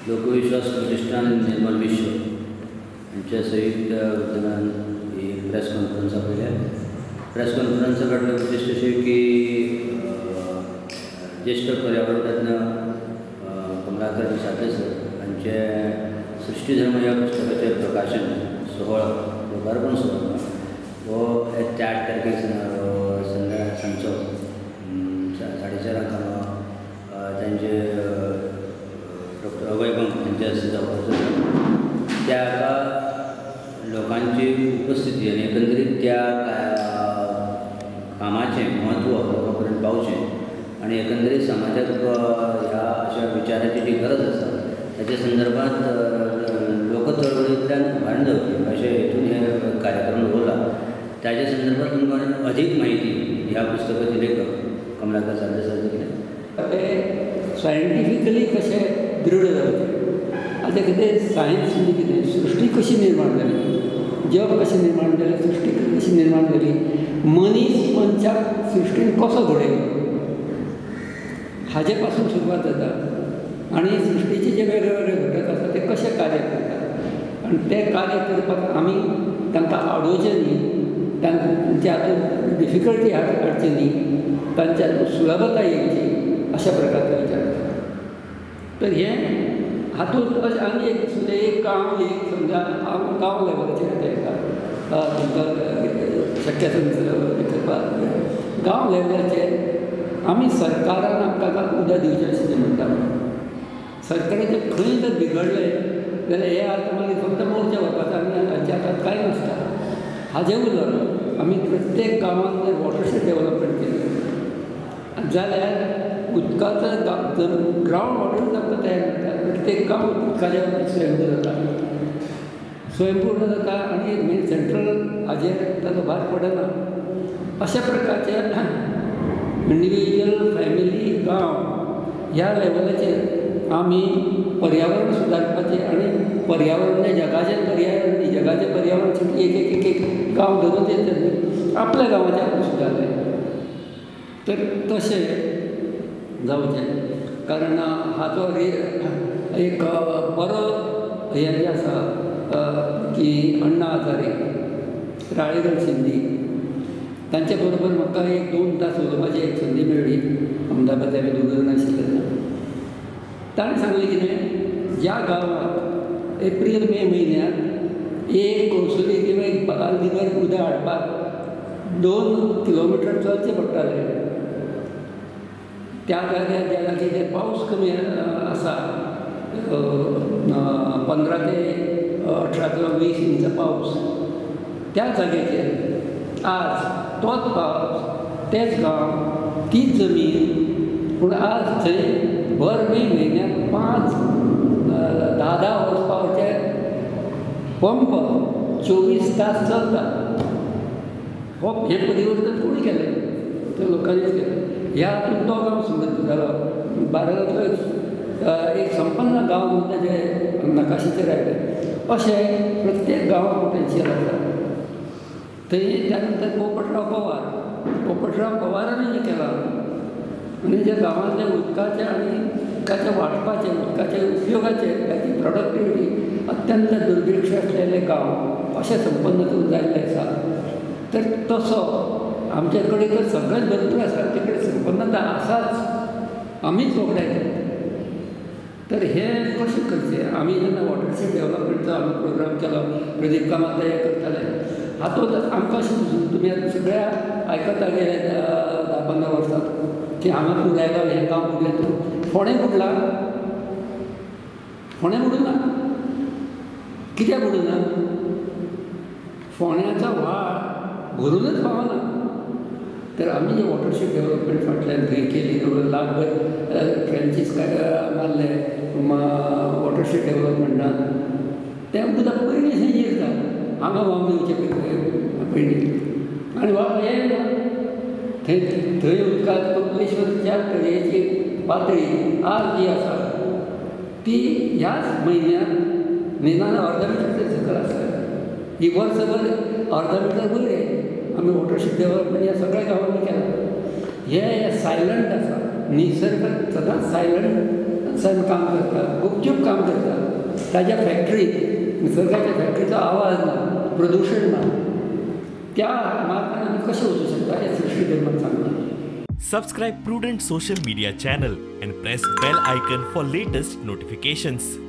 लोकविश्वास प्रतिष्ठान निर्मल विश्व यांच्या संयुक्त विद्यमान ही प्रेस कॉन्फरन्स आपल्या प्रेस कॉन्फरन्स फाटलं उद्दिष्ट अशें की ज्येष्ठ पर्यावरणतज्ञ कमलाकर साते सर हांचे सृष्टी धर्म ह्या पुस्तकाचेर प्रकाशन सोहळा लोकार्पण सोहळा हो 8 तारखेक संध्या सांजचो 4:30 त्यांचे डॉक्टर अभय बंग यांच्या हस्ते जावपाचो त्या लोकांची उपस्थिती आनी एकंदरीत त्या कामाचें म्हत्व लोकां पर्यंत पावचें आनी एकंदरीत समाजाक ह्या अशा विचाराची जी गरज आसा ताच्या संदर्भांत लोक चळवळींतल्यान भान जावची अशें हेतून हे कार्यक्रम दवरला। ताच्या संदर्भात तुमकां अधीक म्हायती ह्या पुस्तकाचे लेखक कमलाकर साते सर दितले। ते सायंटिफिकली कशें दृढ जावचें आतां कितें सायन्स म्हणजे कितें सृश्टी कशी निर्माण जाली, जग कशें निर्माण जालें, सृश्टी कशी निर्माण जाली, मनीस मनशाक सृश्टीन कसो घडयलो हाजे पासून सुरवात जाता आनी सृश्टीचे जे वेगळे वेगळे घटक आसा ते कशे कार्य करतात आनी ते कार्य करपाक आमी तांकां आडोवचें न्ही, तांच्या हातूंत डिफिकल्टी हाडची न्ही, तांच्या हातूंत सुलभताय येवची अशा प्रकारचो विचार आसा। तर हें हातूंत अशें आनी एक काम एक समजा हांव गांव लेवलाचेर येता तुमकां शक्य करपाक गांव लेवलाचेर आमी सरकारान आमकां उदक दिवचें अशें म्हणटा। सरकाराचें खंय जर बिगडलें जाल्यार हे आतां मागीर फक्त मोर्चे व्हरपाचो आनी हाचे हातांत कांय नासता। हाजे उलट आमी प्रत्येक गांवांत जर वॉटरशेड डेवलपमेंट केलें जाल्यार उदकाचो ग्रावंड वॉटर आमकां तयार जाता, प्रत्येक गांव उदकाच्या स्वयंपूर्ण जाता, स्वयंपूर्ण जाता आनी मेन सेंट्रल हाजेर ताचो भार पडना। अशा प्रकारचे इंडिविज्युअल फॅमिली गांव ह्या लेवलाचेर आमी पर्यावरण सुदारपाचें आनी पर्यावरण जगाचें पर्यावरण एक गांव धरून तें आपल्या गांवाचें आपूण सुदारलें। तर तशें जावचें कारण हाचो एक बरो हें जें आसा की अण्णा हजारे, राळेगण सिंधी तांचे बरोबर म्हाका 1-2 तास उलोवपाची एक संदी मेळ्ळी अहमदाबाद हांवें दोगर नाशिल्ले तेन्ना। ताणें सांगलें कितें ज्या गांवांत एप्रील मे म्हयन्यांत एक कोळसुली किंवा एक बालदीवर उदक हाडपाक 2 किलोमिटर चलचें पडटालें, त्या जाग्यार ज्या जाग्याचेर पावस कमी आसा 15 ते 18 किंवा 20 इंच पावस त्या जाग्याचेर आज तोच पावस तेच गांव तीच जमीन पूण आज थंय भर मे म्हयन्याक 10 हॉर्स पावरचे पंप 24 तास चलता। हें परिवर्तन कोणी केलें? ते लोकांनीच केलें। ह्या हातूंत तो गांव सुंदर जालो, भारतांतलो एक संपन्न गांव म्हणून ताचे नकाशाचेर आयलें। अशें प्रत्येक गांवांत पोटेन्शियल आसा। थंय त्या नंतर पोपटराव पवारानूय जें केलां आनी जे गांवांतल्या उदकाचें आनी उदकाचें वाटपाचें उदकाच्या उपयोगाचें ताची प्रोडक्टिविटी अत्यंत दुर्भिक्ष आसलेलें गांव अशें संपन्न करून जाल्लें आसा। तर तसो आमचे कडेन तर सगळेंच भरपूर आसा, आमचे कडेन संपन्नता आसाच, आमीच वगडायतात। तर हें कशें करचें? आमी जेन्ना वॉटरशेड डेवलपमेंटचो आमी प्रोग्राम केलो प्रदीप कामत हे करताले हातूंत आमकां अशें दिसून तुमी सगळ्या आयकता गेले 10-15 वर्सां की हांगा तूं लायलो हें गांव बुडलें, तूं फोंडें बुडला, फोंडें बुडूना। कित्याक बुडूना? फोंड्याचो व्हाळ भरूनच पावना। तर आमी जे वॉटरशेड डेवलपमेंट फाटल्यान थंय केली लाखभर ट्रेंचीस मारले वॉटरशेड डेवलपमेंटान, तें उदक पयलीं थंय येता, हांगा व्हांवून येवचें पयलीं आनी व्हांव येयना थंय उदकाक कमलेश्वरच्या तळयेची पातळी आज जी आसा ती ह्याच म्हयन्यांत निदान अर्द मिटर सकयल आसा। ही वर्सभर अर्द मिटर वयर आमी वॉटरशेड डेवलपमेंट ह्या सगळ्या गांवांनी केलां। हे सायलंट आसा, निसर्ग सदांच सायलंट काम करता, गुपचूप काम करता। ताज्या फॅक्टरीत निसर्गाच्या फॅक्टरीचो आवाज ना, प्रदूषण ना, त्या मार्गाने आमी कशें वचूं शकता हें सृश्टी धर्माक सांगता. Subscribe Prudent social media channel and press bell icon for latest notifications.